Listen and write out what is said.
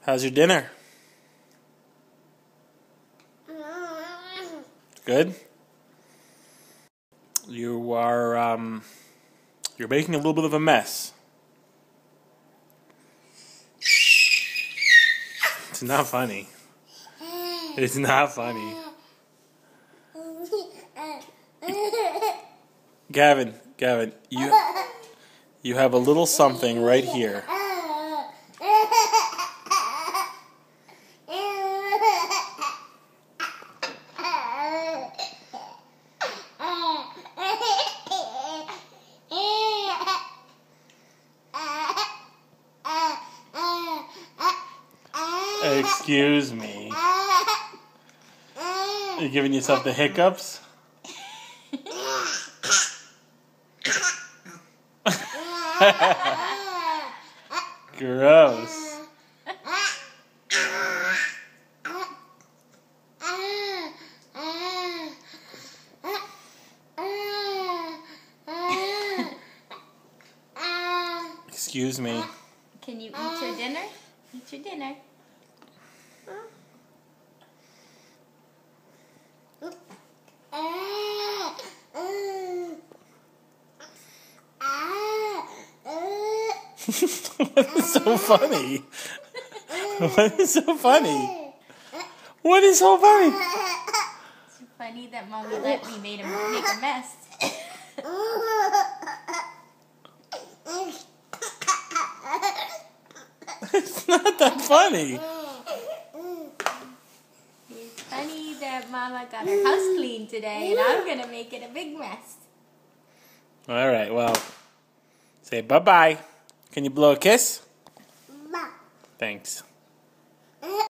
How's your dinner? Good? You're making a little bit of a mess. It's not funny. It's not funny. Gavin, you have a little something right here. Excuse me. You giving yourself the hiccups? Gross. Excuse me. Can you eat your dinner? Eat your dinner. What is so funny? What is so funny? What is so funny? It's funny that Mommy let me make a mess. It's not that funny. It's funny that Mama got her house clean today and I'm going to make it a big mess. All right, well, say bye-bye. Can you blow a kiss? Thanks.